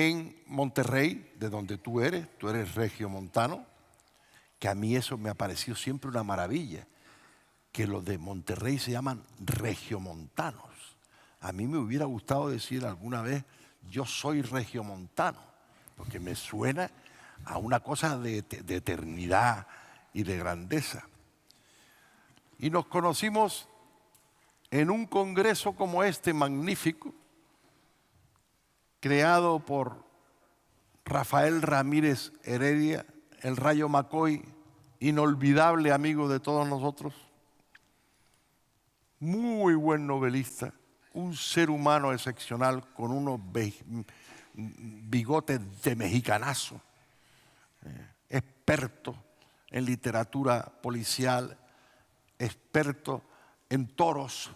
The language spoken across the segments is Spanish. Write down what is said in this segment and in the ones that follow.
en Monterrey, de donde tú eres regiomontano, que a mí eso me ha parecido siempre una maravilla, que los de Monterrey se llaman regiomontanos. A mí me hubiera gustado decir alguna vez, yo soy regiomontano, porque me suena a una cosa de eternidad y de grandeza. Y nos conocimos en un congreso como este magnífico, creado por Rafael Ramírez Heredia, el Rayo McCoy, inolvidable amigo de todos nosotros, muy buen novelista, un ser humano excepcional con unos bigotes de mexicanazo, experto en literatura policial, experto en toros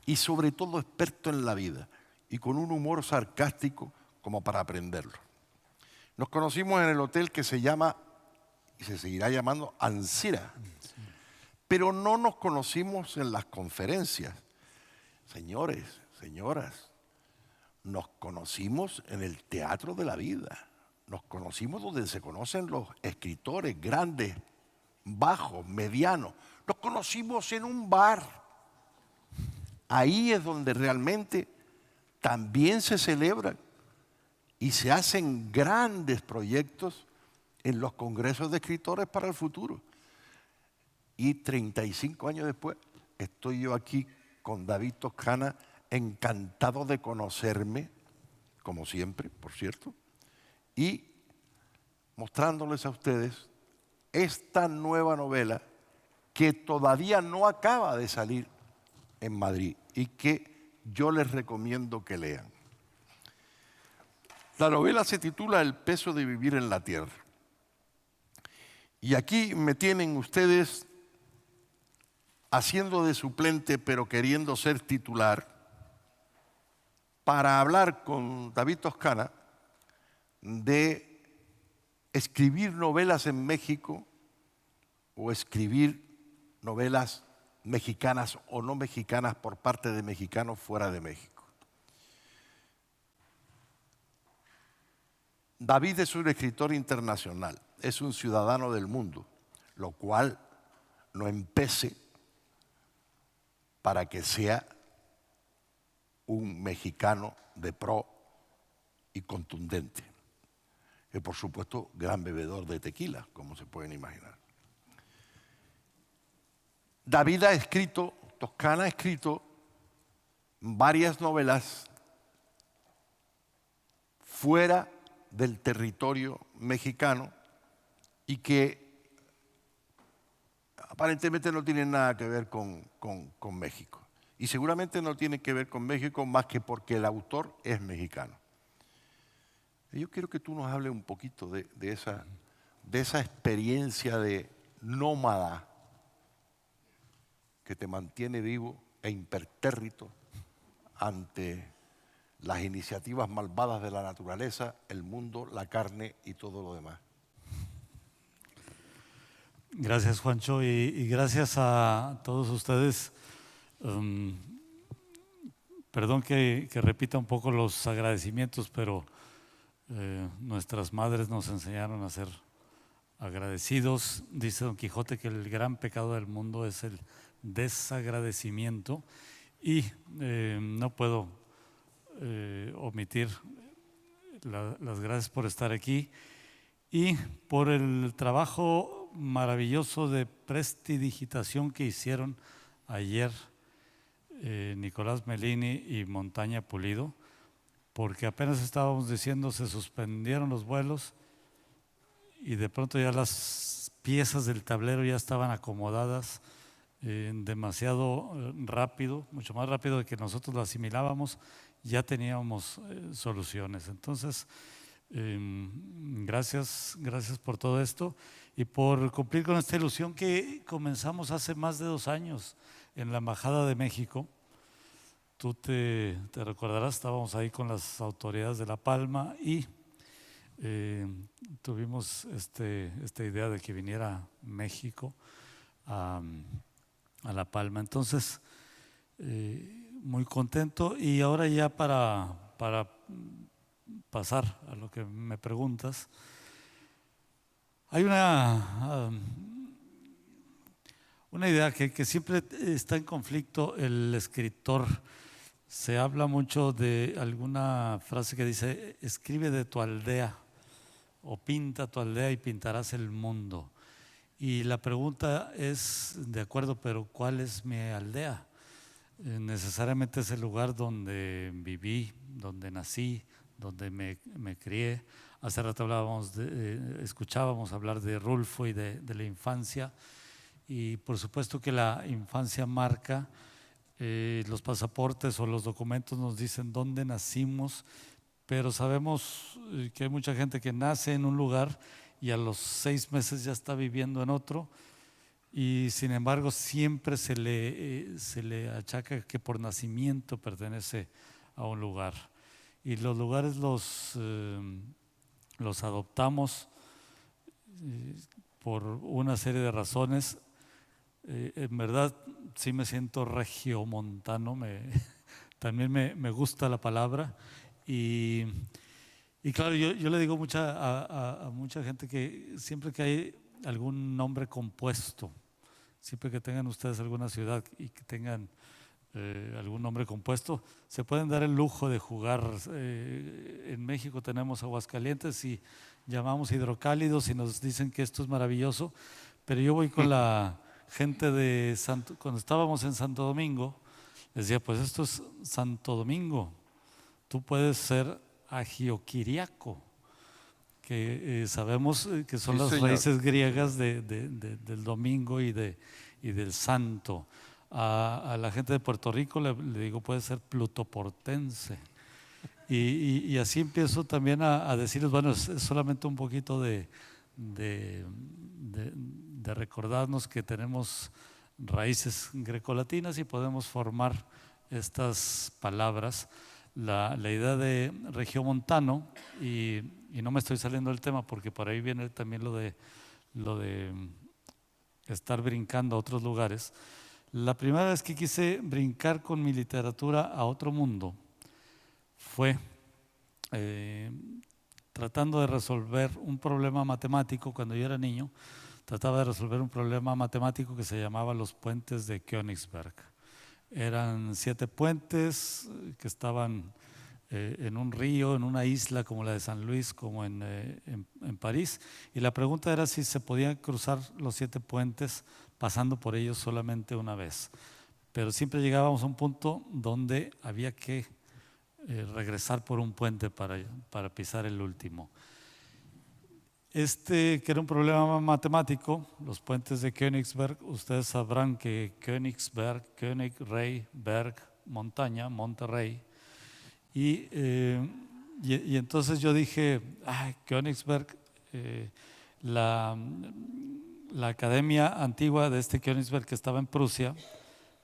y sobre todo experto en la vida y con un humor sarcástico como para aprenderlo. Nos conocimos en el hotel que se llama y se seguirá llamando Ancira, pero no nos conocimos en las conferencias. Señores, señoras, nos conocimos en el teatro de la vida, nos conocimos donde se conocen los escritores grandes, bajos, medianos, nos conocimos en un bar. Ahí es donde realmente también se celebran y se hacen grandes proyectos en los congresos de escritores para el futuro. Y 35 años después estoy yo aquí con David Toscana, encantado de conocerme, como siempre, por cierto, y mostrándoles a ustedes esta nueva novela que todavía no acaba de salir en Madrid y que yo les recomiendo que lean. La novela se titula El peso de vivir en la tierra. Y aquí me tienen ustedes haciendo de suplente, pero queriendo ser titular, para hablar con David Toscana de escribir novelas en México o escribir novelas mexicanas o no mexicanas por parte de mexicanos fuera de México. David es un escritor internacional, es un ciudadano del mundo, lo cual no empece para que sea un mexicano de pro y contundente. Y por supuesto, gran bebedor de tequila, como se pueden imaginar. David ha escrito, Toscana ha escrito varias novelas fuera del territorio mexicano y que aparentemente no tienen nada que ver con México. Y seguramente no tiene que ver con México más que porque el autor es mexicano. Y yo quiero que tú nos hables un poquito de esa experiencia de nómada que te mantiene vivo e impertérrito ante las iniciativas malvadas de la naturaleza, el mundo, la carne y todo lo demás. Gracias, Juancho, y gracias a todos ustedes. Perdón que repita un poco los agradecimientos, pero nuestras madres nos enseñaron a ser agradecidos. Dice Don Quijote que el gran pecado del mundo es el desagradecimiento y no puedo omitir las gracias por estar aquí y por el trabajo maravilloso de prestidigitación que hicieron ayer Nicolás Melini y Montaña Pulido, porque apenas estábamos diciendo se suspendieron los vuelos y de pronto ya las piezas del tablero ya estaban acomodadas demasiado rápido, mucho más rápido de que nosotros lo asimilábamos, ya teníamos soluciones. Entonces, gracias por todo esto y por cumplir con esta ilusión que comenzamos hace más de 2 años en la Embajada de México. Tú te recordarás, estábamos ahí con las autoridades de La Palma y tuvimos esta idea de que viniera México a La Palma. Entonces, muy contento y ahora ya para pasar a lo que me preguntas, hay una idea que siempre está en conflicto el escritor. Se habla mucho de alguna frase que dice: escribe de tu aldea o pinta tu aldea y pintarás el mundo. Y la pregunta es, de acuerdo, pero ¿cuál es mi aldea? Necesariamente es el lugar donde viví, donde nací, donde me crié. Hace rato escuchábamos hablar de Rulfo y de la infancia, y por supuesto que la infancia marca. Los pasaportes o los documentos nos dicen dónde nacimos, pero sabemos que hay mucha gente que nace en un lugar y a los 6 meses ya está viviendo en otro, y sin embargo siempre se le achaca que por nacimiento pertenece a un lugar. Y los lugares los adoptamos por una serie de razones. En verdad sí me siento regiomontano, también me gusta la palabra, y claro, yo le digo a mucha gente que siempre que hay algún nombre compuesto, siempre que tengan ustedes alguna ciudad y que tengan algún nombre compuesto, se pueden dar el lujo de jugar. En México tenemos Aguascalientes y llamamos hidrocálidos y nos dicen que esto es maravilloso, pero yo voy con la gente cuando estábamos en Santo Domingo, les decía, pues esto es Santo Domingo, tú puedes ser Agioquiriaco, que sabemos que son las raíces griegas del domingo y del santo. A la gente de Puerto Rico le digo, puede ser plutoportense. Y así empiezo también a decirles, bueno, es solamente un poquito de recordarnos que tenemos raíces grecolatinas y podemos formar estas palabras. La idea de regiomontano, y no me estoy saliendo del tema porque por ahí viene también lo de estar brincando a otros lugares. La primera vez que quise brincar con mi literatura a otro mundo fue tratando de resolver un problema matemático. Cuando yo era niño, trataba de resolver un problema matemático que se llamaba los puentes de Königsberg. Eran 7 puentes que estaban en un río, en una isla como la de San Luis, como en París, y la pregunta era si se podían cruzar los 7 puentes pasando por ellos solamente una vez. Pero siempre llegábamos a un punto donde había que regresar por un puente para pisar el último. Que era un problema matemático, los puentes de Königsberg, ustedes sabrán que Königsberg, König, rey, Berg, montaña, Monterrey. Y entonces yo dije, Königsberg, la academia antigua de Königsberg, que estaba en Prusia,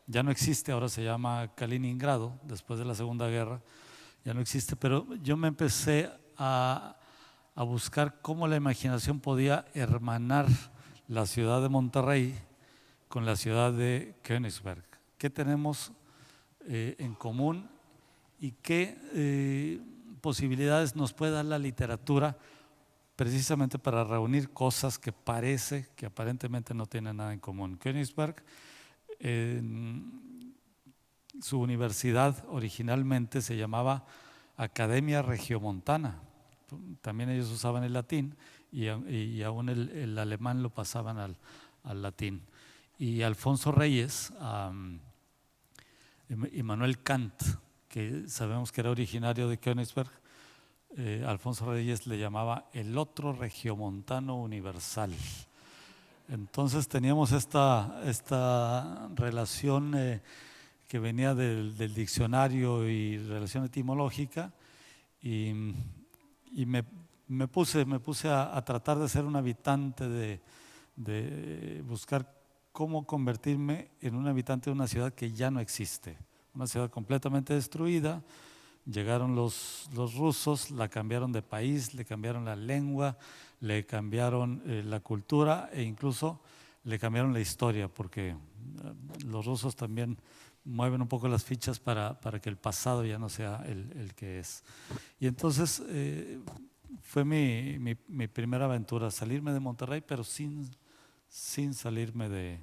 ya no existe, ahora se llama Kaliningrado, después de la Segunda Guerra, ya no existe, pero yo me empecé a buscar cómo la imaginación podía hermanar la ciudad de Monterrey con la ciudad de Königsberg. ¿Qué tenemos en común y qué posibilidades nos puede dar la literatura precisamente para reunir cosas que parece que aparentemente no tienen nada en común? Königsberg, su universidad originalmente se llamaba Academia Regiomontana. También ellos usaban el latín y aún el alemán lo pasaban al latín. Y Alfonso Reyes, Immanuel Kant, que sabemos que era originario de Königsberg, Alfonso Reyes le llamaba el otro regiomontano universal. Entonces teníamos esta relación que venía del diccionario y relación etimológica, y me puse a tratar de ser un habitante, de buscar cómo convertirme en un habitante de una ciudad que ya no existe, una ciudad completamente destruida. Llegaron los rusos, la cambiaron de país, le cambiaron la lengua, le cambiaron la cultura, e incluso le cambiaron la historia, porque los rusos también mueven un poco las fichas para que el pasado ya no sea el que es. Y entonces fue mi primera aventura, salirme de Monterrey, pero sin salirme de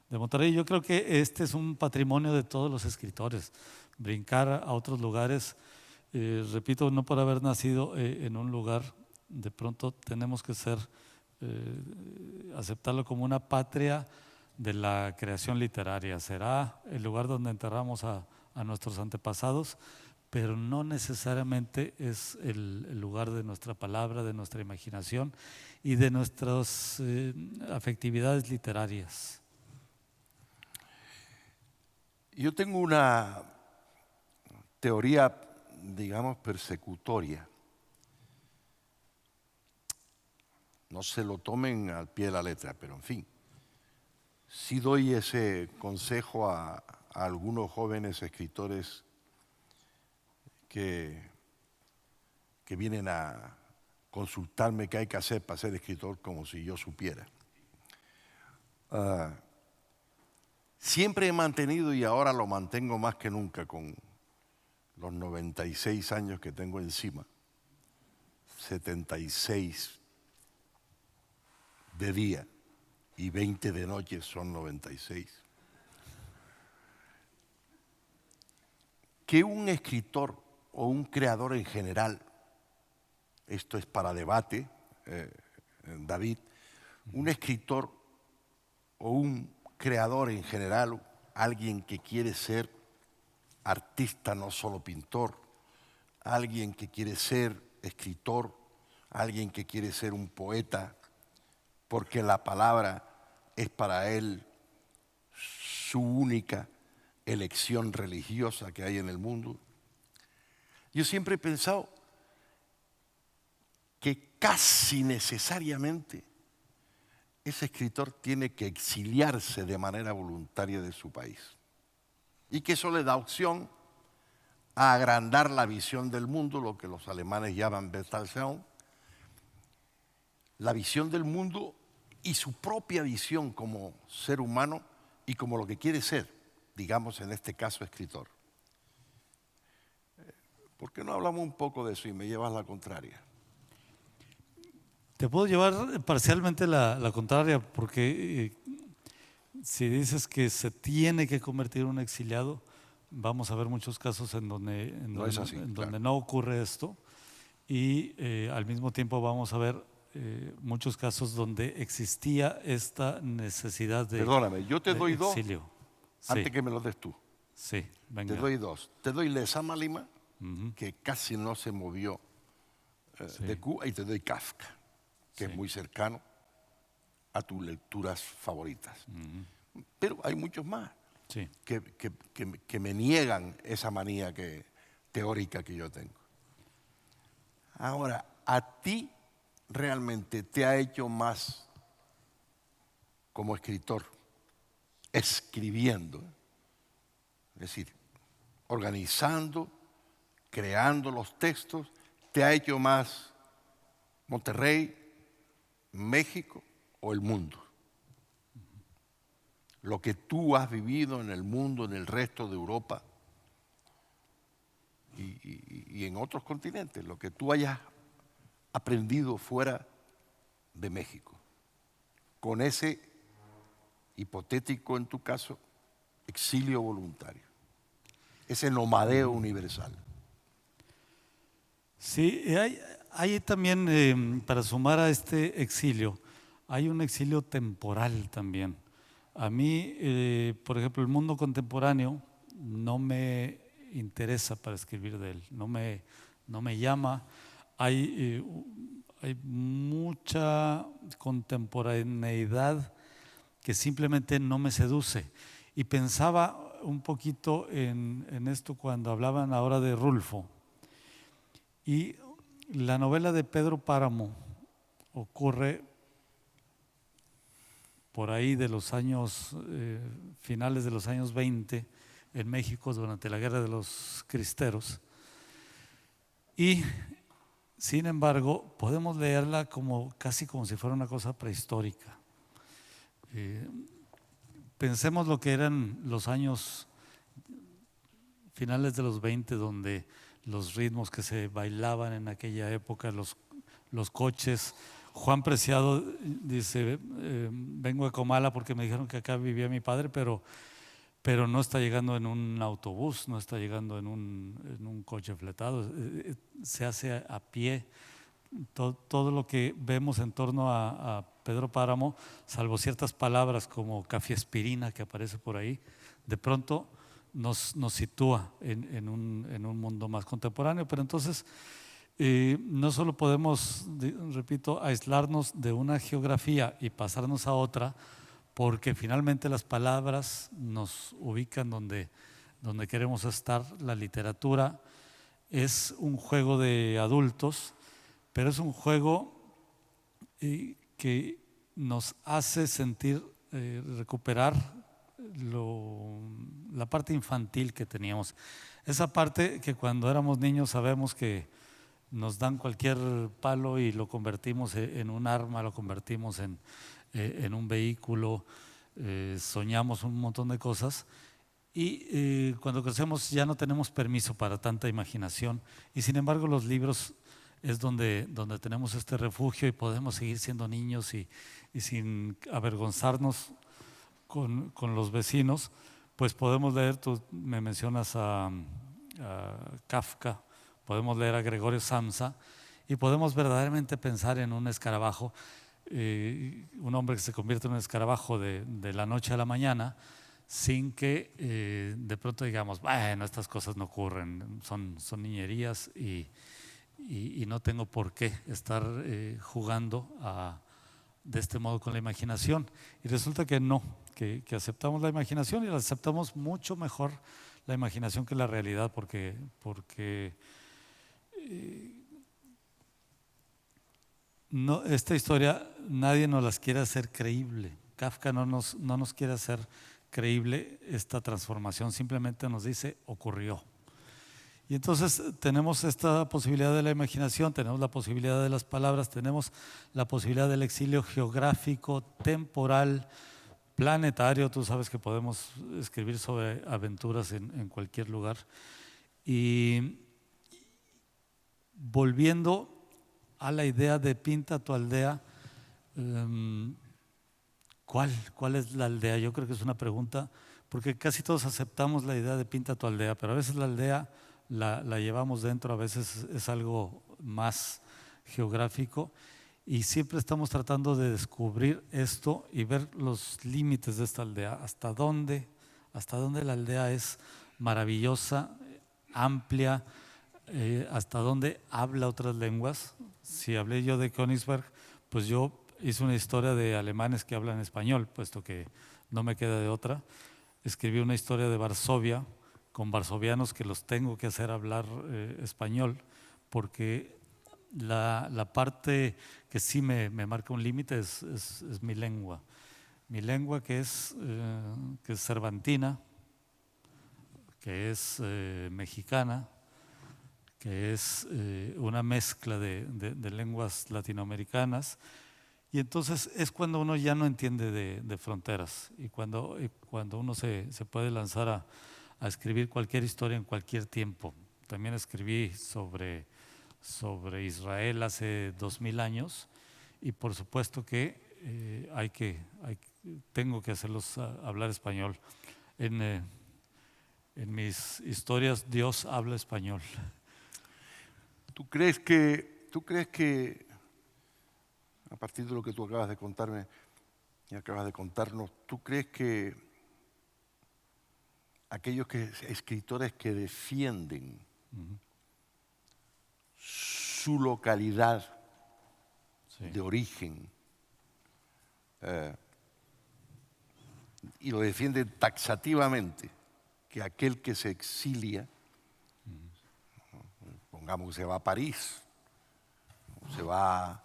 Monterrey. Yo creo que este es un patrimonio de todos los escritores, brincar a otros lugares. Repito, no por haber nacido en un lugar, de pronto tenemos que aceptarlo como una patria de la creación literaria. Será el lugar donde enterramos a nuestros antepasados, pero no necesariamente es el lugar de nuestra palabra, de nuestra imaginación y de nuestras afectividades literarias. Yo tengo una teoría, digamos, persecutoria. No se lo tomen al pie de la letra, pero en fin, sí doy ese consejo a algunos jóvenes escritores que vienen a consultarme qué hay que hacer para ser escritor, como si yo supiera. Siempre he mantenido, y ahora lo mantengo más que nunca con los 96 años que tengo encima, 76 de día y 20 de noche son 96, que un escritor o un creador en general, esto es para debate, David, un escritor o un creador en general, alguien que quiere ser artista, no solo pintor, alguien que quiere ser escritor, alguien que quiere ser un poeta, porque la palabra es para él su única elección religiosa que hay en el mundo. Yo siempre he pensado que casi necesariamente ese escritor tiene que exiliarse de manera voluntaria de su país y que eso le da opción a agrandar la visión del mundo, lo que los alemanes llaman Weltanschauung, la visión del mundo y su propia visión como ser humano y como lo que quiere ser, digamos en este caso escritor. ¿Por qué no hablamos un poco de eso y me llevas la contraria? Te puedo llevar parcialmente la contraria, porque si dices que se tiene que convertir en un exiliado, vamos a ver muchos casos en donde No es así, donde claro. no ocurre esto, y al mismo tiempo vamos a ver muchos casos donde existía esta necesidad de Perdóname, yo te doy dos exilio. antes Sí, que me los des tú. sí, venga. Te doy dos. Te doy Lezama Lima, que casi no se movió de Cuba, y te doy Kafka, que es muy cercano a tus lecturas favoritas. Pero hay muchos más Sí. que me niegan esa manía teórica que yo tengo. Ahora, ¿a ti realmente te ha hecho más como escritor, escribiendo, es decir, organizando, creando los textos, te ha hecho más Monterrey, México o el mundo? Lo que tú has vivido en el mundo, en el resto de Europa y en otros continentes, lo que tú hayas aprendido fuera de México, con ese hipotético, en tu caso, exilio voluntario, ese nomadeo universal. Sí, hay también, para sumar a este exilio, hay un exilio temporal también. A mí, por ejemplo, el mundo contemporáneo no me interesa para escribir de él, no me llama. Hay mucha contemporaneidad que simplemente no me seduce. Y pensaba un poquito en esto cuando hablaban ahora de Rulfo. Y la novela de Pedro Páramo ocurre por ahí de los años, finales de los años 20 en México durante la Guerra de los Cristeros. Y sin embargo, podemos leerla casi como si fuera una cosa prehistórica. Pensemos lo que eran los años finales de los 20, donde los ritmos que se bailaban en aquella época, los coches. Juan Preciado dice, vengo de Comala porque me dijeron que acá vivía mi padre, pero no está llegando en un autobús, no está llegando en un coche fletado, se hace a pie. Todo lo que vemos en torno a Pedro Páramo, salvo ciertas palabras como cafiespirina que aparece por ahí, de pronto nos sitúa en un mundo más contemporáneo. Pero entonces no solo podemos, repito, aislarnos de una geografía y pasarnos a otra, porque finalmente las palabras nos ubican donde queremos estar. La literatura es un juego de adultos, pero es un juego que nos hace sentir, recuperar la parte infantil que teníamos. Esa parte que cuando éramos niños sabemos que nos dan cualquier palo y lo convertimos en un arma, lo convertimos en un vehículo, soñamos un montón de cosas. Y cuando crecemos ya no tenemos permiso para tanta imaginación, y sin embargo los libros es donde tenemos este refugio y podemos seguir siendo niños y sin avergonzarnos con los vecinos, pues podemos leer. Tú me mencionas a Kafka, podemos leer a Gregorio Samsa y podemos verdaderamente pensar en un escarabajo, un hombre que se convierte en un escarabajo de la noche a la mañana, sin que de pronto digamos, bueno, estas cosas no ocurren, son niñerías y no tengo por qué estar jugando de este modo con la imaginación. Y resulta que no, que aceptamos la imaginación y la aceptamos mucho mejor la imaginación que la realidad, porque no, esta historia nadie nos las quiere hacer creíble. Kafka no nos quiere hacer creíble esta transformación, simplemente nos dice ocurrió. Y entonces tenemos esta posibilidad de la imaginación, tenemos la posibilidad de las palabras, tenemos la posibilidad del exilio geográfico, temporal, planetario. Tú sabes que podemos escribir sobre aventuras en cualquier lugar. Y volviendo a la idea de pinta tu aldea, ¿cuál es la aldea? Yo creo que es una pregunta, porque casi todos aceptamos la idea de pinta tu aldea, pero a veces la aldea la llevamos dentro, a veces es algo más geográfico, y siempre estamos tratando de descubrir esto y ver los límites de esta aldea, hasta dónde la aldea es maravillosa, amplia, hasta dónde habla otras lenguas. Si hablé yo de Königsberg, pues yo hice una historia de alemanes que hablan español, puesto que no me queda de otra. Escribí una historia de Varsovia, con varsovianos que los tengo que hacer hablar español, porque la parte que sí me marca un límite es mi lengua. Mi lengua que es cervantina, que es mexicana, que es una mezcla de lenguas latinoamericanas. Y entonces es cuando uno ya no entiende de fronteras, y cuando uno se puede lanzar a escribir cualquier historia en cualquier tiempo. También escribí sobre Israel hace 2000 años, y por supuesto que tengo que hacerlos hablar español. En mis historias Dios habla español. ¿Tú crees que a partir de lo que tú acabas de contarme y acabas de contarnos, tú crees que aquellos escritores que defienden su localidad de origen y lo defienden taxativamente, que aquel que se exilia, pongamos que se va a París, se va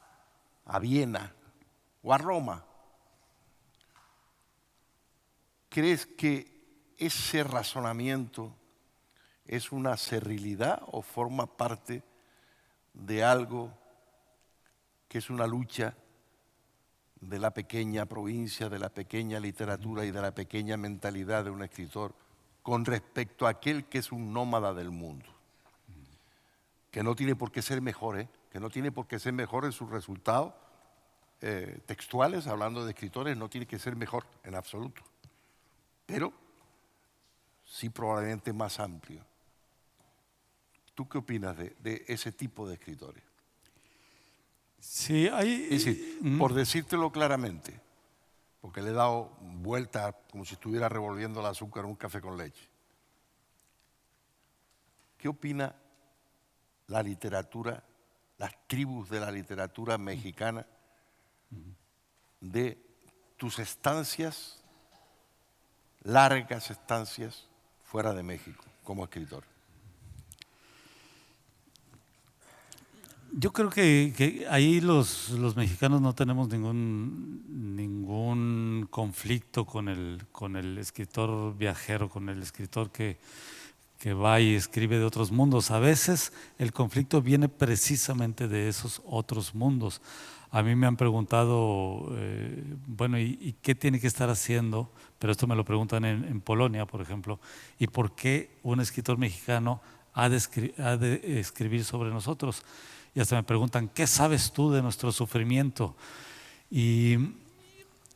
a Viena o a Roma, ¿crees que ese razonamiento es una servilidad o forma parte de algo que es una lucha de la pequeña provincia, de la pequeña literatura y de la pequeña mentalidad de un escritor con respecto a aquel que es un nómada del mundo, que no tiene por qué ser mejor, que no tiene por qué ser mejor en sus resultados textuales, hablando de escritores, no tiene que ser mejor en absoluto, pero sí probablemente más amplio. ¿Tú qué opinas de ese tipo de escritores? Sí, hay... Es decir, por decírtelo claramente, porque le he dado vuelta como si estuviera revolviendo el azúcar en un café con leche. ¿Qué opina la literatura, las tribus de la literatura mexicana de tus estancias, largas estancias fuera de México como escritor? Yo creo que ahí los mexicanos no tenemos ningún conflicto con el escritor viajero, con el escritor que va y escribe de otros mundos. A veces el conflicto viene precisamente de esos otros mundos. A mí me han preguntado, bueno, ¿y qué tiene que estar haciendo? Pero esto me lo preguntan en Polonia, por ejemplo. ¿Y por qué un escritor mexicano ha de escribir sobre nosotros? Y hasta me preguntan, ¿qué sabes tú de nuestro sufrimiento? Y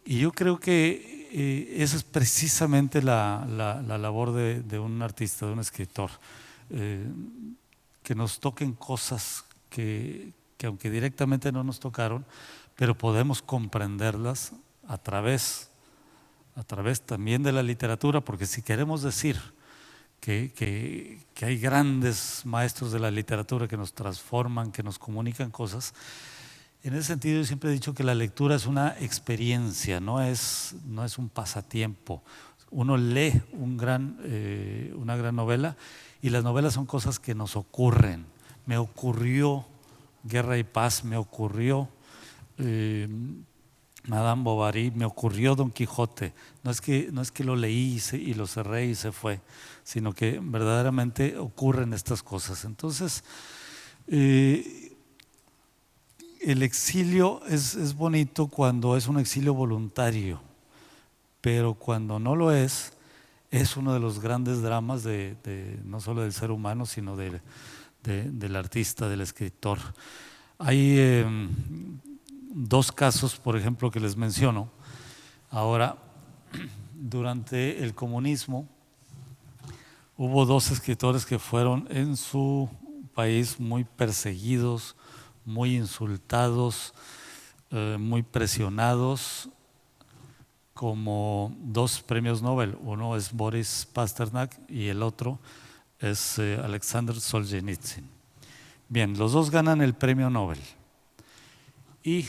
yo creo que esa es precisamente la labor de un artista, de un escritor, que nos toquen cosas que aunque directamente no nos tocaron, pero podemos comprenderlas a través también de la literatura, porque si queremos decir que hay grandes maestros de la literatura que nos transforman, que nos comunican cosas. En ese sentido yo siempre he dicho que la lectura es una experiencia, no es un pasatiempo. Uno lee una gran novela y las novelas son cosas que nos ocurren. Me ocurrió Guerra y Paz, me ocurrió Madame Bovary, me ocurrió Don Quijote. No es que lo leí y lo cerré y se fue, sino que verdaderamente ocurren estas cosas. Entonces, el exilio es bonito cuando es un exilio voluntario, pero cuando no lo es uno de los grandes dramas no solo del ser humano, sino del artista, del escritor. Hay dos casos, por ejemplo, que les menciono. Ahora, durante el comunismo, hubo dos escritores que fueron en su país muy perseguidos, muy insultados, muy presionados, como dos premios Nobel. Uno es Boris Pasternak y el otro es Alexander Solzhenitsyn. Bien, los dos ganan el premio Nobel y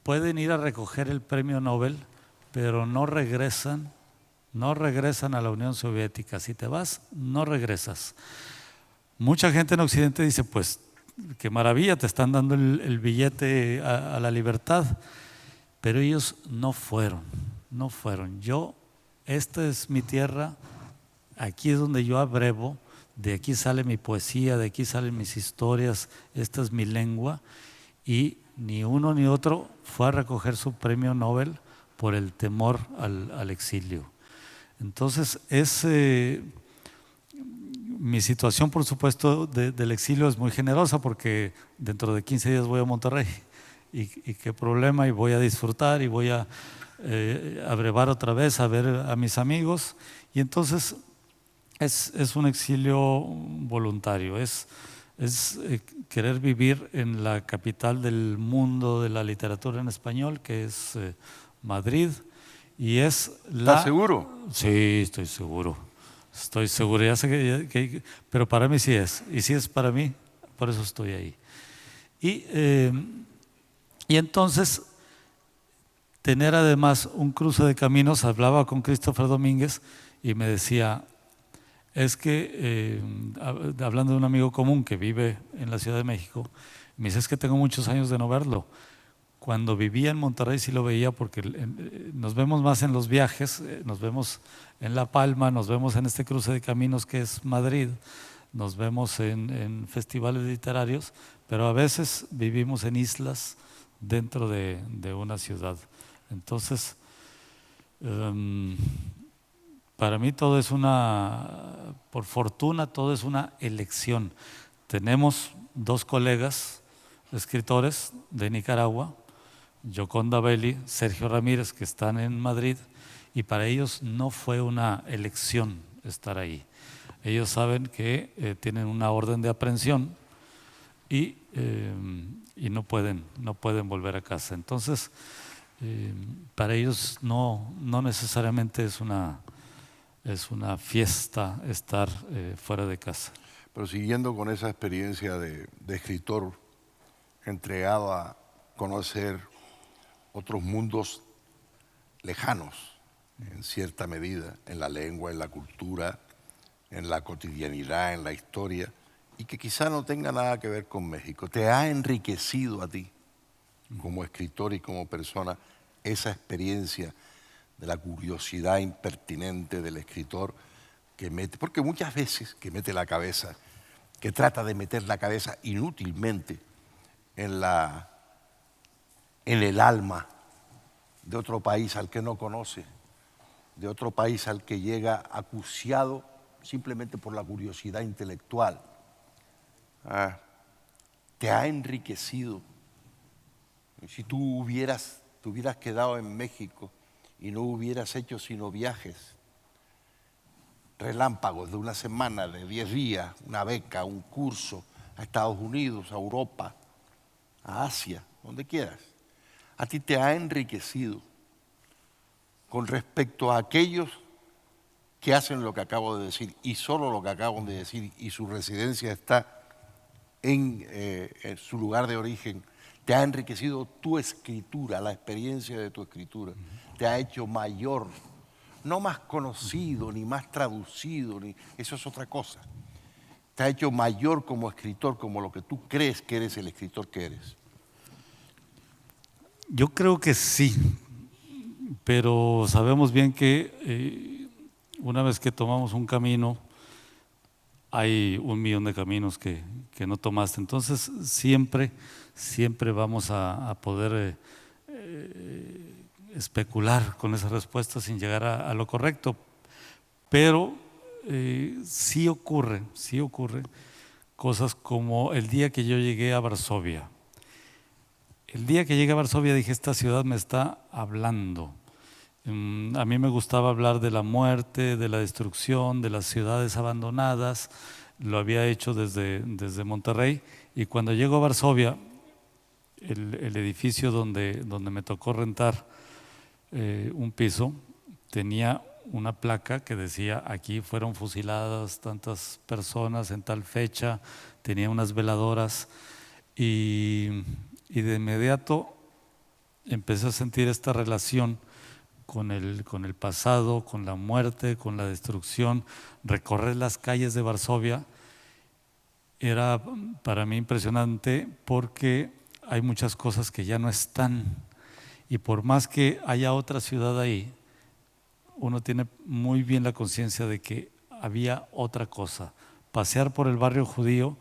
pueden ir a recoger el premio Nobel, pero no regresan a la Unión Soviética. Si te vas, no regresas. Mucha gente en Occidente dice, pues, qué maravilla, te están dando el billete a la libertad, pero ellos no fueron. Esta es mi tierra, aquí es donde yo abrevo, de aquí sale mi poesía, de aquí salen mis historias, esta es mi lengua, y ni uno ni otro fue a recoger su premio Nobel por el temor al exilio. Entonces, mi situación, por supuesto, del exilio es muy generosa, porque dentro de 15 días voy a Monterrey y qué problema, y voy a disfrutar y voy a abrevar otra vez, a ver a mis amigos, y entonces es un exilio voluntario, es querer vivir en la capital del mundo de la literatura en español, que es Madrid, y es ¿Estás seguro? Sí, estoy seguro, ya sé pero para mí sí es, y si es para mí, por eso estoy ahí. Y entonces, tener además un cruce de caminos. Hablaba con Christopher Domínguez y me decía, es que, hablando de un amigo común que vive en la Ciudad de México, me dice, es que tengo muchos años de no verlo. Cuando vivía en Monterrey sí lo veía, porque nos vemos más en los viajes, nos vemos en La Palma, nos vemos en este cruce de caminos que es Madrid, nos vemos en festivales literarios, pero a veces vivimos en islas dentro de una ciudad. Entonces, para mí todo es por fortuna, todo es una elección. Tenemos dos colegas escritores de Nicaragua, Yoconda Belli, Sergio Ramírez, que están en Madrid, y para ellos no fue una elección estar ahí. Ellos saben que tienen una orden de aprehensión y no pueden volver a casa. Entonces, para ellos no necesariamente es una fiesta estar fuera de casa. Pero siguiendo con esa experiencia de escritor entregado a conocer otros mundos lejanos, en cierta medida, en la lengua, en la cultura, en la cotidianidad, en la historia, y que quizá no tenga nada que ver con México. ¿Te ha enriquecido a ti, como escritor y como persona, esa experiencia de la curiosidad impertinente del escritor que mete, porque muchas veces que mete la cabeza, que trata de meter la cabeza inútilmente en el alma de otro país al que no conoce, de otro país al que llega acuciado simplemente por la curiosidad intelectual? Te ha enriquecido. Si tú te hubieras quedado en México y no hubieras hecho sino viajes relámpagos de una semana, de 10 días, una beca, un curso a Estados Unidos, a Europa, a Asia, donde quieras, a ti te ha enriquecido con respecto a aquellos que hacen lo que acabo de decir y solo lo que acabo de decir, y su residencia está en su lugar de origen. Te ha enriquecido tu escritura, la experiencia de tu escritura. Te ha hecho mayor, no más conocido, ni más traducido, eso es otra cosa. Te ha hecho mayor como escritor, como lo que tú crees que eres el escritor que eres. Yo creo que sí, pero sabemos bien que una vez que tomamos un camino, hay 1.000.000 de caminos que no tomaste. Entonces siempre vamos a poder especular con esa respuesta sin llegar a lo correcto. Pero sí ocurre cosas como el día que yo llegué a Varsovia. El día que llegué a Varsovia dije, esta ciudad me está hablando. A mí me gustaba hablar de la muerte, de la destrucción, de las ciudades abandonadas. Lo había hecho desde Monterrey, y cuando llego a Varsovia, el edificio donde me tocó rentar un piso tenía una placa que decía: aquí fueron fusiladas tantas personas en tal fecha. Tenía unas veladoras y de inmediato empecé a sentir esta relación con el pasado, con la muerte, con la destrucción. Recorrer las calles de Varsovia era para mí impresionante, porque hay muchas cosas que ya no están, y por más que haya otra ciudad ahí, uno tiene muy bien la conciencia de que había otra cosa. Pasear por el barrio judío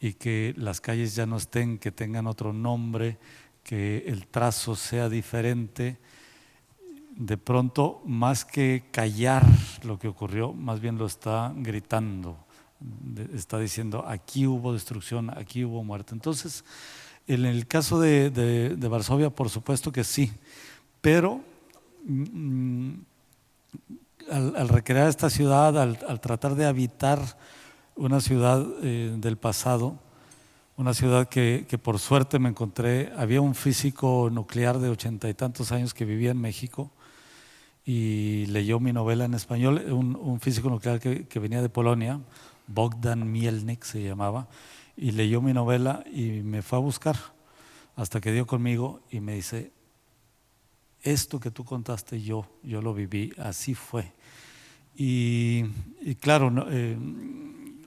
y que las calles ya no estén, que tengan otro nombre, que el trazo sea diferente, de pronto, más que callar lo que ocurrió, más bien lo está gritando, está diciendo: aquí hubo destrucción, aquí hubo muerte. Entonces, en el caso de Varsovia, por supuesto que sí, pero al recrear esta ciudad, al tratar de habitar una ciudad del pasado, una ciudad que por suerte me encontré, había un físico nuclear de 80 y tantos años que vivía en México y leyó mi novela en español, un físico nuclear que venía de Polonia, Bogdan Mielnik se llamaba, y leyó mi novela y me fue a buscar hasta que dio conmigo y me dice: esto que tú contaste yo lo viví, así fue. Y claro,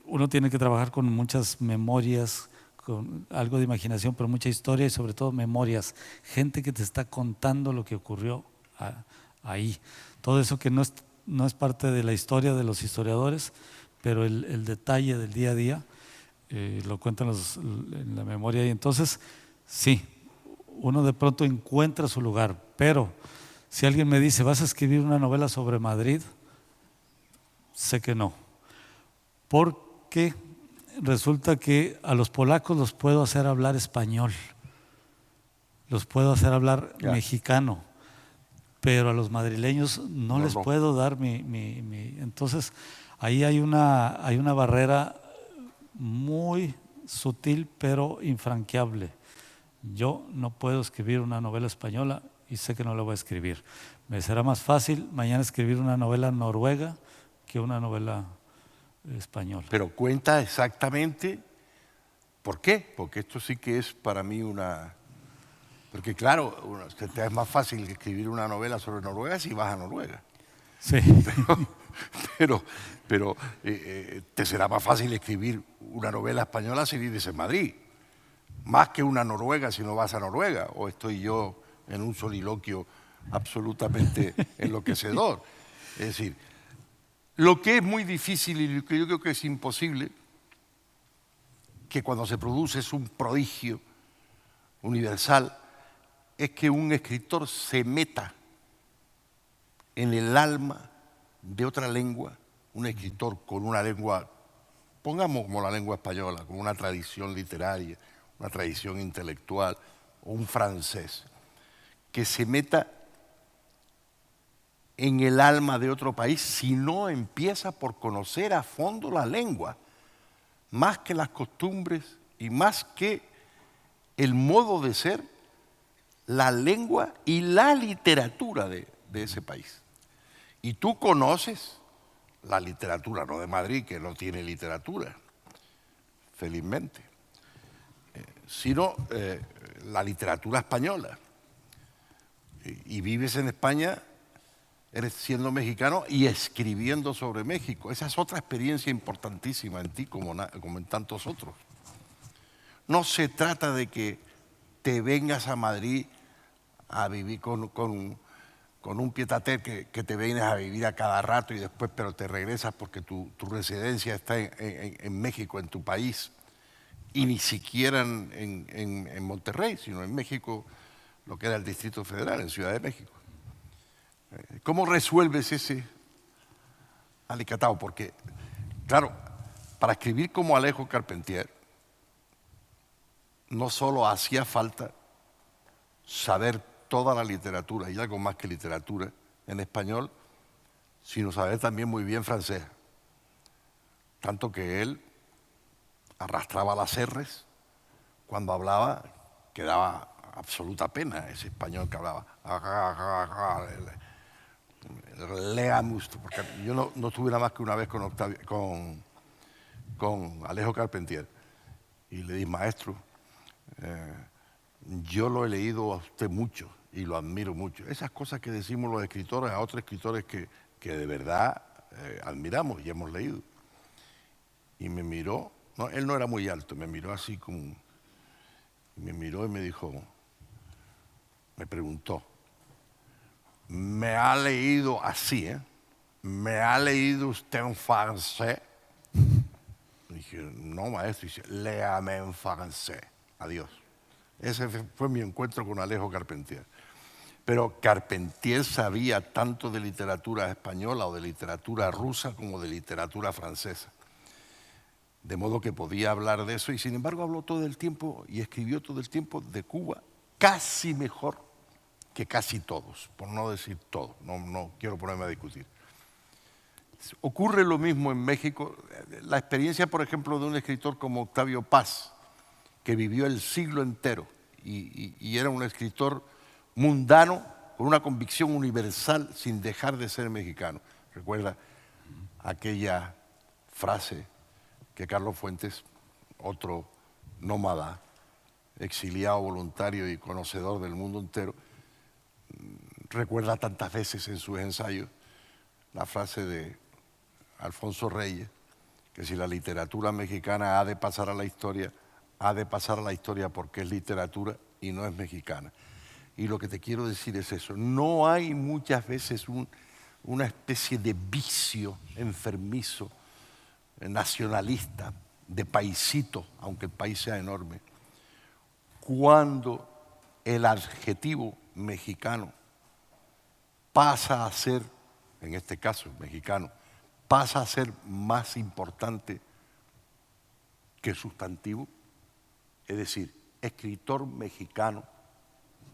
uno tiene que trabajar con muchas memorias, con algo de imaginación, pero mucha historia y sobre todo memorias, gente que te está contando lo que ocurrió ahí. Todo eso que no es parte de la historia de los historiadores, pero el detalle del día a día lo cuentan en la memoria. Y entonces, sí, uno de pronto encuentra su lugar. Pero si alguien me dice, ¿vas a escribir una novela sobre Madrid? Sé que no. Porque resulta que a los polacos los puedo hacer hablar español, los puedo hacer hablar mexicano, pero a los madrileños no les puedo dar Entonces, ahí hay una barrera muy sutil, pero infranqueable. Yo no puedo escribir una novela española y sé que no la voy a escribir. Me será más fácil mañana escribir una novela noruega que una novela española. Pero cuenta exactamente por qué, porque esto sí que es para mí una... Porque claro, te es más fácil escribir una novela sobre Noruega si vas a Noruega. Sí. Pero te será más fácil escribir una novela española si vives en Madrid, más que una noruega si no vas a Noruega, o estoy yo en un soliloquio absolutamente enloquecedor. Es decir, lo que es muy difícil y lo que yo creo que es imposible, que cuando se produce es un prodigio universal, es que un escritor se meta en el alma de otra lengua, un escritor con una lengua, pongamos como la lengua española, con una tradición literaria, una tradición intelectual, o un francés, que se meta en el alma de otro país si no empieza por conocer a fondo la lengua, más que las costumbres y más que el modo de ser, la lengua y la literatura de ese país. Y tú conoces la literatura, no de Madrid, que no tiene literatura, felizmente, sino la literatura española. Y vives en España, eres siendo mexicano y escribiendo sobre México. Esa es otra experiencia importantísima en ti como en tantos otros. No se trata de que te vengas a Madrid a vivir con un pied-à-terre que te vienes a vivir a cada rato y después pero te regresas porque tu residencia está en México, en tu país, y ni siquiera en Monterrey, sino en México, lo que era el Distrito Federal, en Ciudad de México. ¿Cómo resuelves ese alicatado? Porque, claro, para escribir como Alejo Carpentier, no solo hacía falta saber toda la literatura y algo más que literatura en español, sino saber también muy bien francés. Tanto que él arrastraba las R's cuando hablaba, que daba absoluta pena ese español que hablaba. Léame usted, porque yo no estuve nada más que una vez con Alejo Carpentier y le dije, maestro, yo lo he leído a usted mucho y lo admiro mucho. Esas cosas que decimos los escritores a otros escritores que de verdad admiramos y hemos leído. Y me miró, no, él no era muy alto, me miró así como, me miró y me dijo, me preguntó, ¿me ha leído así, ¿me ha leído usted en francés? Y dije, no, maestro, dice, léame en francés, adiós. Ese fue mi encuentro con Alejo Carpentier. Pero Carpentier sabía tanto de literatura española o de literatura rusa como de literatura francesa. De modo que podía hablar de eso y sin embargo habló todo el tiempo y escribió todo el tiempo de Cuba casi mejor que casi todos, por no decir todo, no quiero ponerme a discutir. Ocurre lo mismo en México. La experiencia, por ejemplo, de un escritor como Octavio Paz, que vivió el siglo entero y era un escritor mundano con una convicción universal sin dejar de ser mexicano. Recuerda aquella frase que Carlos Fuentes, otro nómada, exiliado voluntario y conocedor del mundo entero, recuerda tantas veces en sus ensayos la frase de Alfonso Reyes, que si la literatura mexicana ha de pasar a la historia, ha de pasar a la historia porque es literatura y no es mexicana. Y lo que te quiero decir es eso, no hay muchas veces una especie de vicio enfermizo, nacionalista, de paisito, aunque el país sea enorme, cuando el adjetivo mexicano pasa a ser, en este caso mexicano, pasa a ser más importante que el sustantivo. Es decir, escritor mexicano,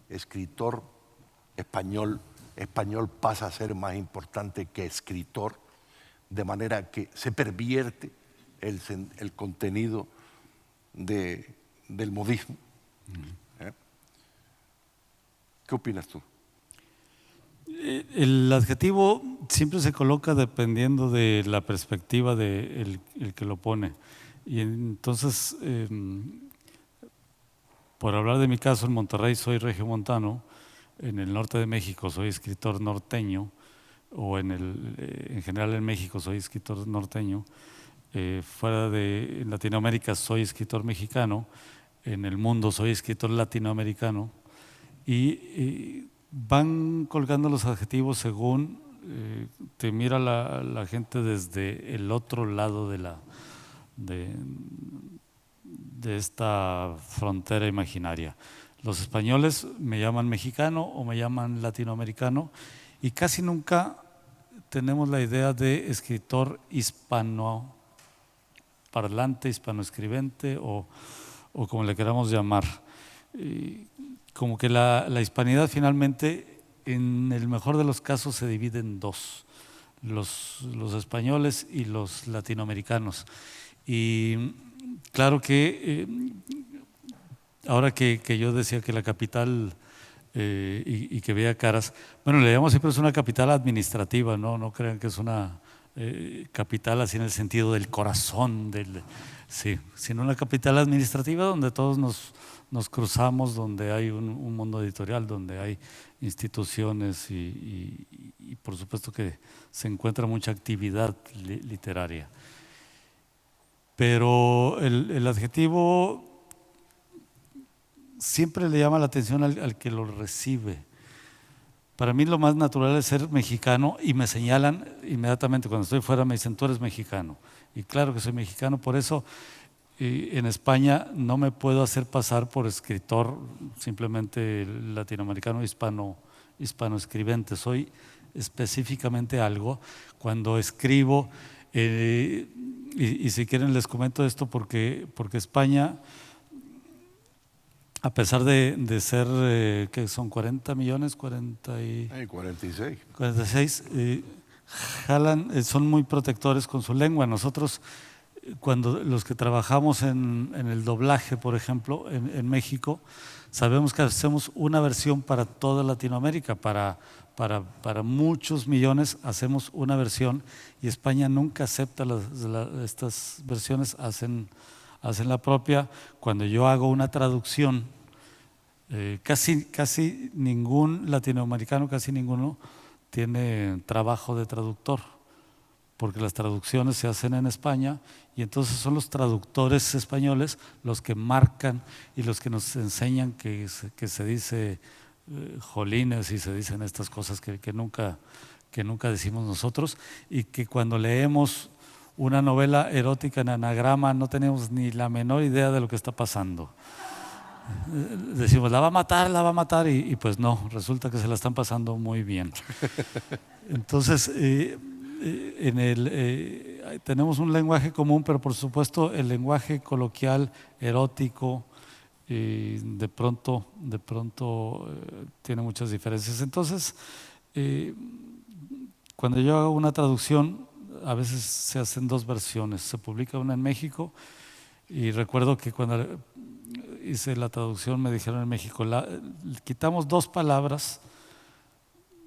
escritor español, español pasa a ser más importante que escritor, de manera que se pervierte el contenido del modismo. ¿Eh? ¿Qué opinas tú? El adjetivo siempre se coloca dependiendo de la perspectiva de el que lo pone. Y entonces, por hablar de mi caso, en Monterrey soy regiomontano, en el norte de México soy escritor norteño, o en general en México soy escritor norteño, fuera de Latinoamérica soy escritor mexicano, en el mundo soy escritor latinoamericano, y van colgando los adjetivos según te mira la gente desde el otro lado de esta frontera imaginaria. Los españoles me llaman mexicano o me llaman latinoamericano, y casi nunca tenemos la idea de escritor hispanoparlante, hispanoescribente o como le queramos llamar. Como que la hispanidad finalmente, en el mejor de los casos, se divide en dos: los españoles y los latinoamericanos. Y claro que ahora que yo decía que la capital y que veía caras, bueno, le llamamos siempre es una capital administrativa, no crean que es una capital así en el sentido del corazón, sí, sino una capital administrativa donde todos nos cruzamos, donde hay un mundo editorial, donde hay instituciones y por supuesto que se encuentra mucha actividad literaria. Pero el adjetivo siempre le llama la atención al que lo recibe. Para mí lo más natural es ser mexicano, y me señalan inmediatamente cuando estoy fuera, me dicen: tú eres mexicano. Y claro que soy mexicano, por eso en España no me puedo hacer pasar por escritor simplemente latinoamericano, hispanoescribente. Soy específicamente algo. Cuando escribo, y si quieren les comento esto porque España, a pesar de ser, que son 40 millones, 46. 46, jalan, son muy protectores con su lengua. Nosotros, cuando los que trabajamos en el doblaje, por ejemplo, en México, sabemos que hacemos una versión para toda Latinoamérica, para muchos millones hacemos una versión, y España nunca acepta estas versiones, hacen la propia. Cuando yo hago una traducción, casi ningún latinoamericano, casi ninguno tiene trabajo de traductor, porque las traducciones se hacen en España, y entonces son los traductores españoles los que marcan y los que nos enseñan que se dice jolines, y se dicen estas cosas que nunca decimos nosotros, y que cuando leemos una novela erótica en anagrama no tenemos ni la menor idea de lo que está pasando. Decimos: la va a matar, y pues no, resulta que se la están pasando muy bien. Entonces, tenemos un lenguaje común, pero por supuesto el lenguaje coloquial, erótico, de pronto tiene muchas diferencias. Entonces, cuando yo hago una traducción, a veces se hacen dos versiones. Se publica una en México, y recuerdo que cuando hice la traducción me dijeron en México: quitamos dos palabras.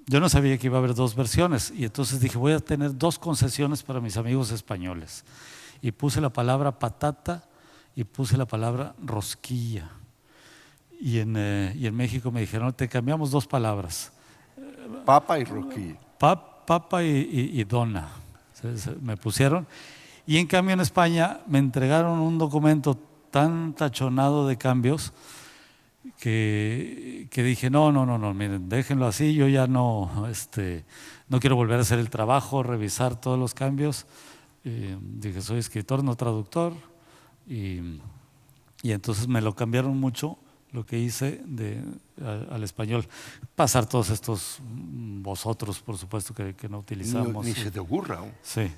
Yo no sabía que iba a haber dos versiones, y entonces dije: voy a tener dos concesiones para mis amigos españoles, y puse la palabra patata y puse la palabra rosquilla, y en México me dijeron: te cambiamos dos palabras, Papa y rosquilla. Papa y dona, me pusieron. Y en cambio en España me entregaron un documento tan tachonado de cambios que dije: no, miren, déjenlo así, yo ya no quiero volver a hacer el trabajo, revisar todos los cambios. Dije: soy escritor, no traductor, y entonces me lo cambiaron mucho, lo que hice al español. Pasar todos estos vosotros, por supuesto, que no utilizamos. Ni se te ocurra. ¿No? Sí.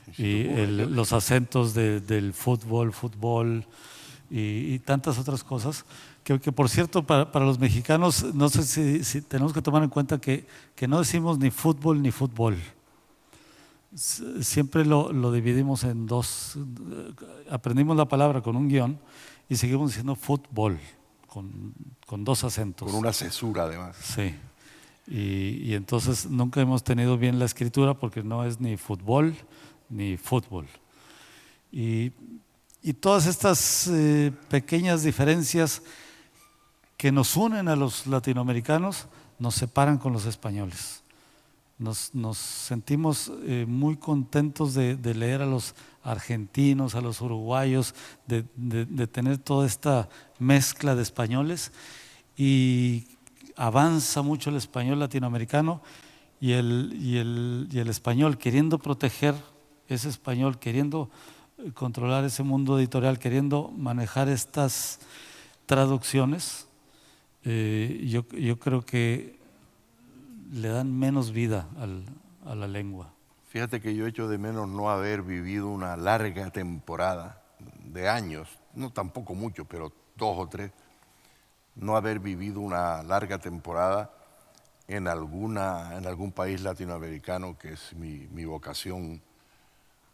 Ni se Y te ocurra. los acentos del fútbol y tantas otras cosas. Que por cierto, para los mexicanos, no sé si tenemos que tomar en cuenta que no decimos ni fútbol ni fútbol. Siempre lo dividimos en dos. Aprendimos la palabra con un guión y seguimos diciendo fútbol con dos acentos. Con una cesura además. Sí. Y entonces nunca hemos tenido bien la escritura porque no es ni fútbol ni fútbol. Y todas estas pequeñas diferencias que nos unen a los latinoamericanos nos separan con los españoles. Nos sentimos muy contentos de leer a los argentinos, a los uruguayos, de tener toda esta mezcla de españoles, y avanza mucho el español latinoamericano y el español queriendo proteger ese español, queriendo controlar ese mundo editorial, queriendo manejar estas traducciones. Yo creo que le dan menos vida a la lengua. Fíjate que yo echo de menos no haber vivido una larga temporada de años, no tampoco mucho, pero 2 o 3, no haber vivido una larga temporada en algún país latinoamericano, que es mi vocación.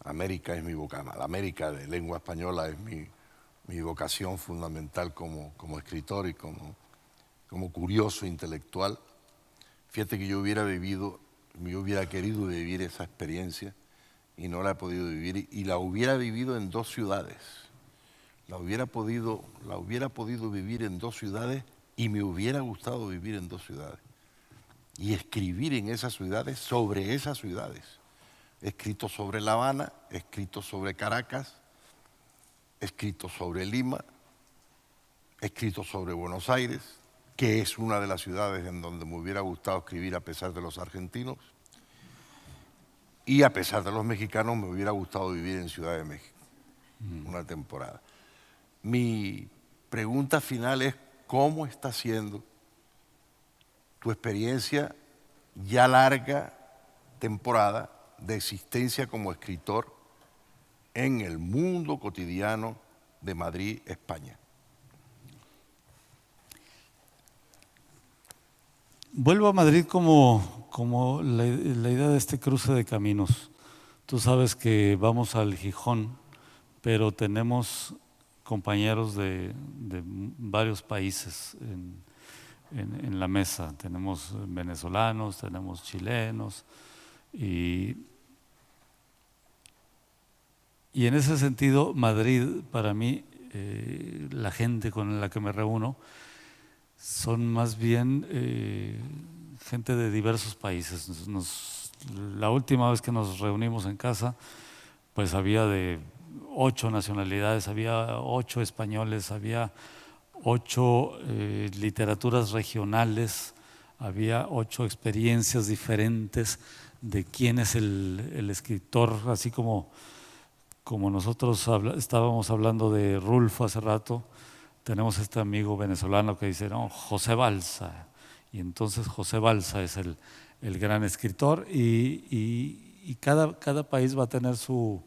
América es mi vocación, la América de lengua española es mi vocación fundamental como escritor y como curioso intelectual. Fíjate que yo hubiera querido vivir esa experiencia y no la he podido vivir, y la hubiera vivido en 2 ciudades. La hubiera podido vivir en 2 ciudades y me hubiera gustado vivir en 2 ciudades y escribir en esas ciudades, sobre esas ciudades. He escrito sobre La Habana, he escrito sobre Caracas, he escrito sobre Lima, he escrito sobre Buenos Aires, que es una de las ciudades en donde me hubiera gustado escribir a pesar de los argentinos, y a pesar de los mexicanos me hubiera gustado vivir en Ciudad de México una temporada. Mi pregunta final es: ¿cómo está siendo tu experiencia ya larga temporada de existencia como escritor en el mundo cotidiano de Madrid, España? Vuelvo a Madrid como la idea de este cruce de caminos. Tú sabes que vamos al Gijón, pero tenemos compañeros de varios países en la mesa. Tenemos venezolanos, tenemos chilenos, y en ese sentido Madrid, para mí, la gente con la que me reúno son más bien gente de diversos países. La última vez que nos reunimos en casa, pues había de 8 nacionalidades, había 8 españoles, había 8 literaturas regionales, había 8 experiencias diferentes de quién es el escritor, así como nosotros estábamos hablando de Rulfo hace rato. Tenemos este amigo venezolano que dice, no, José Balsa, y entonces José Balsa es el gran escritor, y cada país va a tener su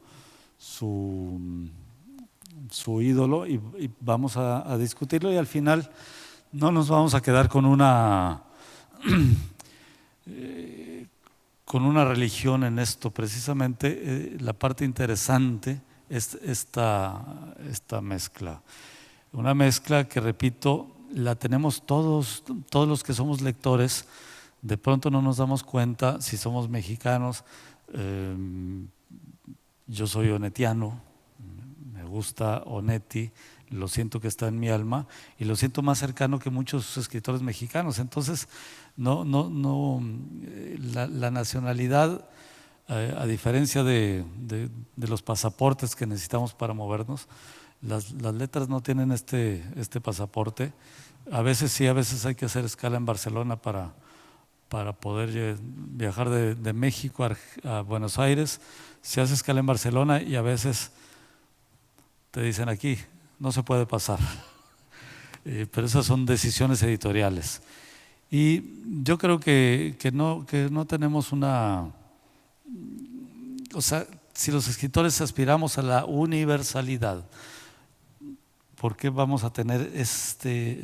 ídolo, y vamos a discutirlo, y al final no nos vamos a quedar con una religión en esto. Precisamente la parte interesante es esta mezcla. Una mezcla que, repito, la tenemos todos los que somos lectores. De pronto no nos damos cuenta si somos mexicanos. Yo soy onetiano, me gusta Onetti, lo siento que está en mi alma y lo siento más cercano que muchos escritores mexicanos. Entonces, la nacionalidad, a diferencia de los pasaportes que necesitamos para movernos, las letras no tienen este pasaporte. A veces sí, a veces hay que hacer escala en Barcelona para poder viajar de México a Buenos Aires. Se hace escala en Barcelona y a veces te dicen aquí, no se puede pasar. pero esas son decisiones editoriales. Y yo creo que no tenemos una… O sea, si los escritores aspiramos a la universalidad, ¿por qué vamos a tener este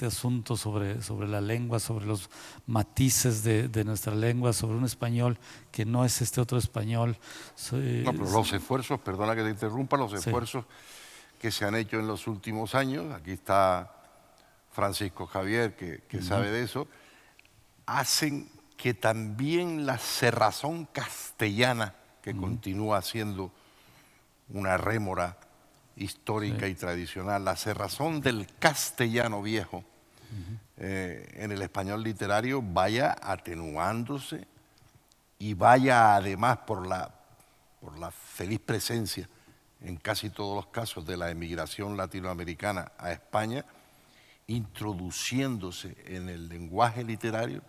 asunto sobre la lengua, sobre los matices de nuestra lengua, sobre un español que no es este otro español? No, pero los esfuerzos, perdona que te interrumpa, los Sí. esfuerzos que se han hecho en los últimos años, aquí está Francisco Javier, que sabe de eso, hacen que también la cerrazón castellana, que continúa siendo una rémora histórica y tradicional, la cerrazón del castellano viejo en el español literario vaya atenuándose y vaya además por la feliz presencia en casi todos los casos de la emigración latinoamericana a España, introduciéndose en el lenguaje literario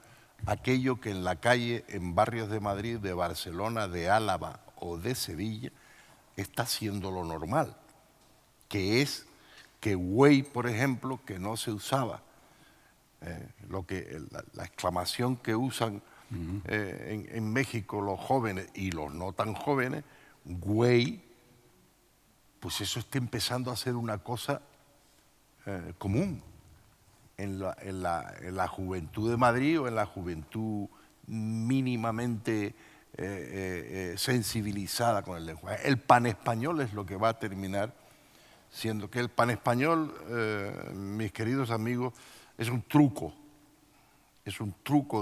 aquello que en la calle, en barrios de Madrid, de Barcelona, de Álava o de Sevilla, está siendo lo normal, que es que güey, por ejemplo, que no se usaba, la exclamación que usan en México los jóvenes y los no tan jóvenes, güey, pues eso está empezando a ser una cosa común en la juventud de Madrid o en la juventud mínimamente sensibilizada con el lenguaje. El panespañol es lo que va a terminar siendo que el panespañol, mis queridos amigos, es un truco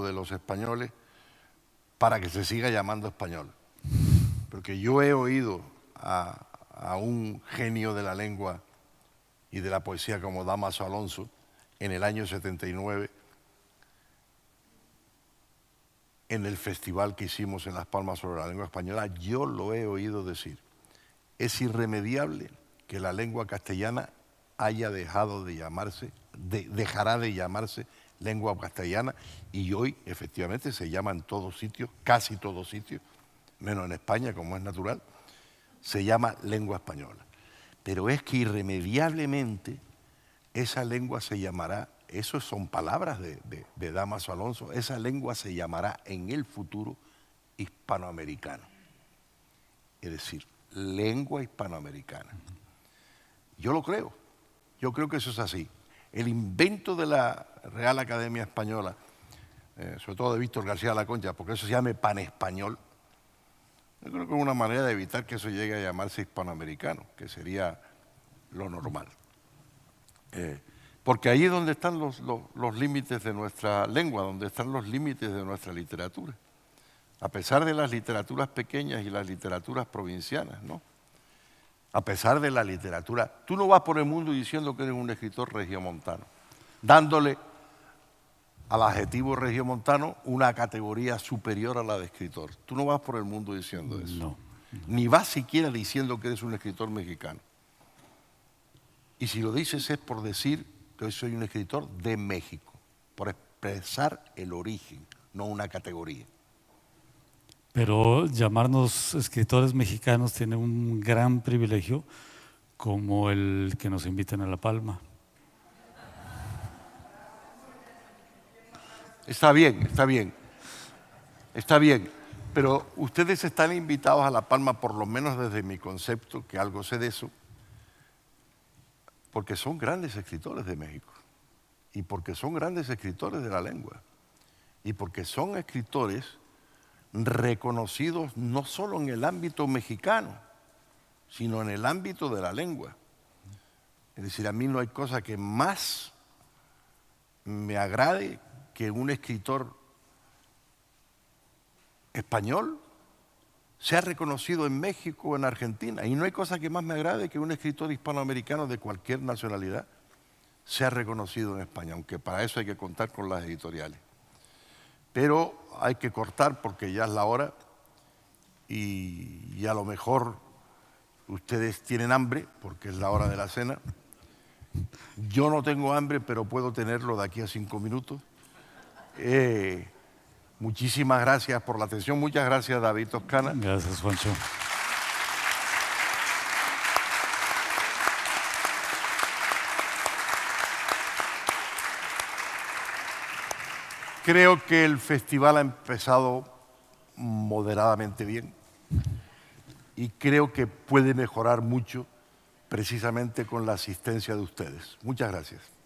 de los españoles para que se siga llamando español. Porque yo he oído a un genio de la lengua y de la poesía como Dámaso Alonso en el año 79, en el festival que hicimos en Las Palmas sobre la lengua española, yo lo he oído decir: es irremediable que la lengua castellana haya dejado de llamarse, dejará de llamarse lengua castellana, y hoy efectivamente se llama en todos sitios, casi todos sitios, menos en España, como es natural, se llama lengua española. Pero es que irremediablemente esa lengua se llamará, eso son palabras de Dámaso Alonso, esa lengua se llamará en el futuro hispanoamericano. Es decir, lengua hispanoamericana. Yo lo creo, yo creo que eso es así. El invento de la Real Academia Española, sobre todo de Víctor García de la Concha, porque eso se llame panespañol, yo creo que es una manera de evitar que eso llegue a llamarse hispanoamericano, que sería lo normal. Porque ahí es donde están los límites de nuestra lengua, donde están los límites de nuestra literatura. A pesar de las literaturas pequeñas y las literaturas provincianas, ¿no? A pesar de la literatura, tú no vas por el mundo diciendo que eres un escritor regiomontano, dándole al adjetivo regiomontano una categoría superior a la de escritor. Tú no vas por el mundo diciendo eso. No. Ni vas siquiera diciendo que eres un escritor mexicano. Y si lo dices es por decir que soy un escritor de México, por expresar el origen, no una categoría. Pero llamarnos escritores mexicanos tiene un gran privilegio, como el que nos inviten a La Palma. Está bien, está bien, está bien, pero ustedes están invitados a La Palma, por lo menos desde mi concepto, que algo sé de eso, porque son grandes escritores de México, y porque son grandes escritores de la lengua, y porque son escritores reconocidos no solo en el ámbito mexicano, sino en el ámbito de la lengua. Es decir, a mí no hay cosa que más me agrade que un escritor español sea reconocido en México o en Argentina. Y no hay cosa que más me agrade que un escritor hispanoamericano de cualquier nacionalidad sea reconocido en España, aunque para eso hay que contar con las editoriales. Pero hay que cortar porque ya es la hora y a lo mejor ustedes tienen hambre porque es la hora de la cena. Yo no tengo hambre, pero puedo tenerlo de aquí a 5 minutos. Muchísimas gracias por la atención. Muchas gracias, David Toscana. Gracias, Juancho. Creo que el festival ha empezado moderadamente bien y creo que puede mejorar mucho precisamente con la asistencia de ustedes. Muchas gracias.